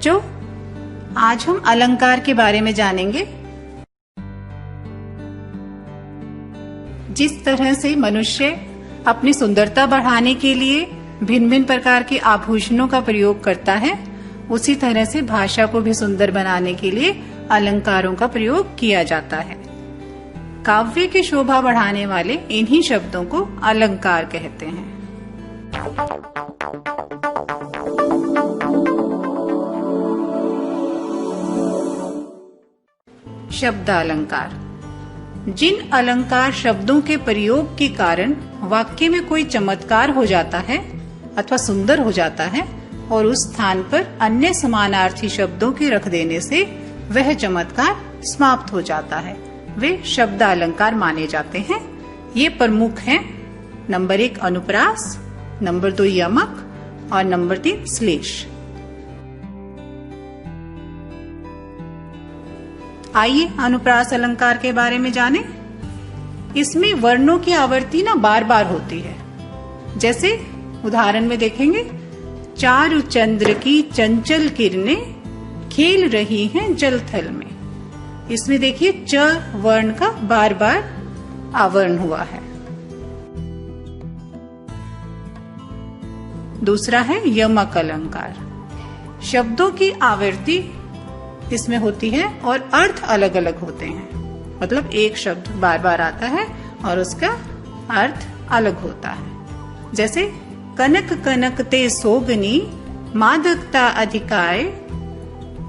बच्चों, आज हम अलंकार के बारे में जानेंगे। जिस तरह से मनुष्य अपनी सुंदरता बढ़ाने के लिए भिन्न भिन्न प्रकार के आभूषणों का प्रयोग करता है, उसी तरह से भाषा को भी सुंदर बनाने के लिए अलंकारों का प्रयोग किया जाता है। काव्य की शोभा बढ़ाने वाले इन्हीं शब्दों को अलंकार कहते हैं। शब्द अलंकार। जिन अलंकार शब्दों के प्रयोग के कारण वाक्य में कोई चमत्कार हो जाता है अथवा सुंदर हो जाता है और उस स्थान पर अन्य समानार्थी शब्दों के रख देने से वह चमत्कार समाप्त हो जाता है, वे शब्द अलंकार माने जाते हैं। ये प्रमुख हैं। नंबर 1 अनुप्रास, नंबर 2 यमक और नंबर 3 श्लेष। आइए अनुप्रास अलंकार के बारे में जानें। इसमें वर्णों की आवर्ती बार बार होती है। जैसे उदाहरण में देखेंगे, चारु चंद्र की चंचल किरणें खेल रही हैं जलथल में। इसमें देखिए च वर्ण का बार बार आवरण हुआ है। दूसरा है यमक अलंकार। शब्दों की आवृत्ति इसमें होती है और अर्थ अलग अलग होते हैं। मतलब एक शब्द बार बार आता है और उसका अर्थ अलग होता है। जैसे कनक कनक ते सोगनी मादकता अधिकाय,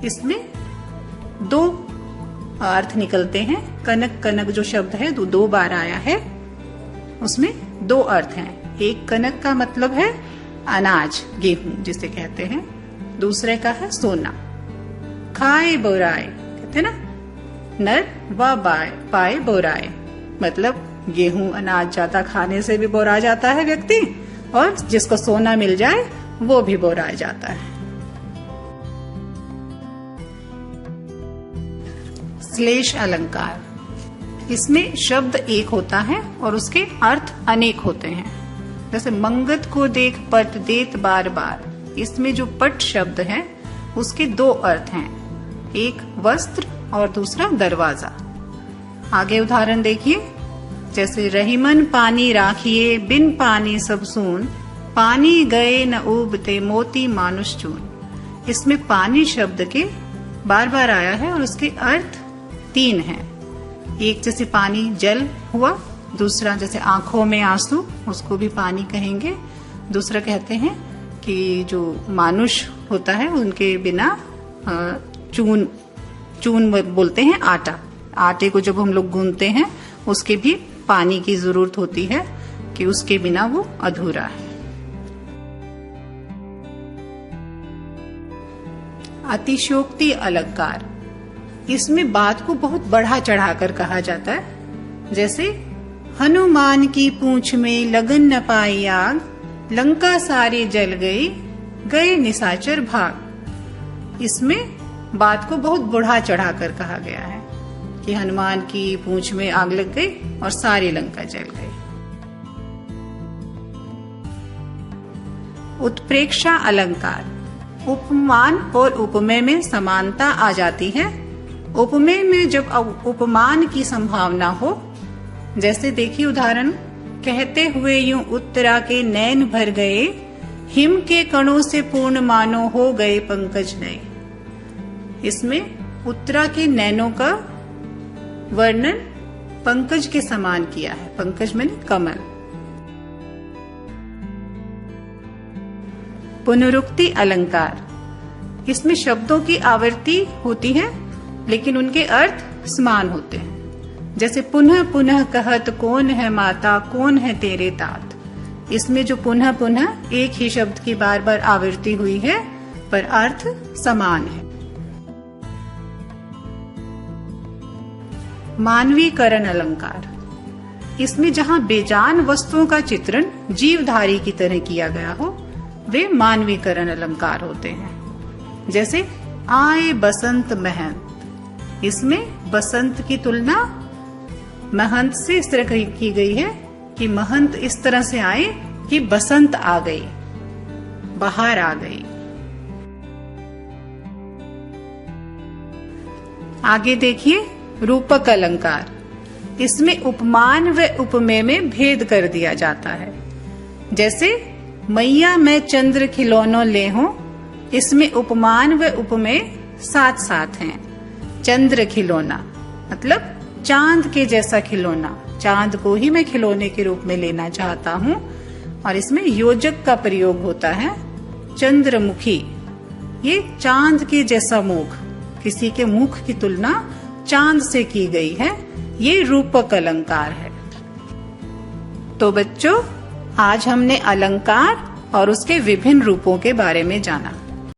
इसमें 2 अर्थ निकलते हैं। कनक कनक जो शब्द है 2 बार आया है, उसमें 2 अर्थ हैं। एक कनक का मतलब है अनाज, गेहूं जिसे कहते हैं। दूसरे का है सोना। खाए बोराए कहते ना, नर व पाए बोराए, मतलब गेहूं अनाज ज्यादा खाने से भी बोरा जाता है व्यक्ति, और जिसको सोना मिल जाए वो भी बोरा जाता है। श्लेष अलंकार। इसमें शब्द एक होता है और उसके अर्थ अनेक होते हैं। जैसे मंगत को देख पट देत बार बार, इसमें जो पट शब्द है उसके 2 अर्थ हैं, एक वस्त्र और दूसरा दरवाजा। आगे उदाहरण देखिए, जैसे रहीमन पानी राखिए बिन पानी सब सून, पानी गए न उबते मोती मानुष चून। इसमें पानी शब्द के बार बार आया है और उसके अर्थ 3 हैं। एक जैसे पानी जल हुआ, दूसरा जैसे आंखों में आंसू, उसको भी पानी कहेंगे। दूसरा कहते हैं कि जो मानुष होता है उनके बिना चून बोलते हैं आटा। आटे को जब हम लोग गूंथते हैं उसके भी पानी की जरूरत होती है, कि उसके बिना वो अधूरा है। अतिशयोक्ति अलंकार। इसमें बात को बहुत बढ़ा चढ़ाकर कहा जाता है। जैसे हनुमान की पूंछ में लगन न पाई आग, लंका सारे जल गई गए निशाचर भाग। इसमें बात को बहुत बढ़ा चढ़ाकर कहा गया है कि हनुमान की पूंछ में आग लग गई और सारी लंका जल गई। उत्प्रेक्षा अलंकार। उपमान और उपमेय में समानता आ जाती है। उपमेय में जब उपमान की संभावना हो, जैसे देखिए उदाहरण, कहते हुए यूं उत्तरा के नैन भर गए, हिम के कणों से पूर्ण मानो हो गए पंकज नए। इसमें उत्तरा के नैनों का वर्णन पंकज के समान किया है। पंकज माने कमल। पुनरुक्ति अलंकार। इसमें शब्दों की आवृत्ति होती है लेकिन उनके अर्थ समान होते हैं। जैसे पुनः पुनः कहत कौन है माता, कौन है तेरे तात। इसमें जो पुनः पुनः एक ही शब्द की बार बार आवृत्ति हुई है पर अर्थ समान है। मानवीकरण अलंकार। इसमें जहां बेजान वस्तुओं का चित्रण जीवधारी की तरह किया गया हो, वे मानवीकरण अलंकार होते हैं। जैसे आए बसंत महंत। इसमें बसंत की तुलना महंत से इस तरह की गई है कि महंत इस तरह से आए कि बसंत आ गई, बाहर आ गई। आगे देखिए रूपक अलंकार। इसमें उपमान व उपमेय में भेद कर दिया जाता है। जैसे मैया मैं चंद्र खिलौनों ले हूं, इसमें उपमान व उपमेय साथ साथ हैं। चंद्र खिलौना मतलब चांद के जैसा खिलौना, चांद को ही मैं खिलौने के रूप में लेना चाहता हूं। और इसमें योजक का प्रयोग होता है। चंद्रमुखी, ये चांद के जैसा मुख, किसी के मुख की तुलना चांद से की गई है। ये रूपक अलंकार है। तो बच्चों, आज हमने अलंकार और उसके विभिन्न रूपों के बारे में जाना।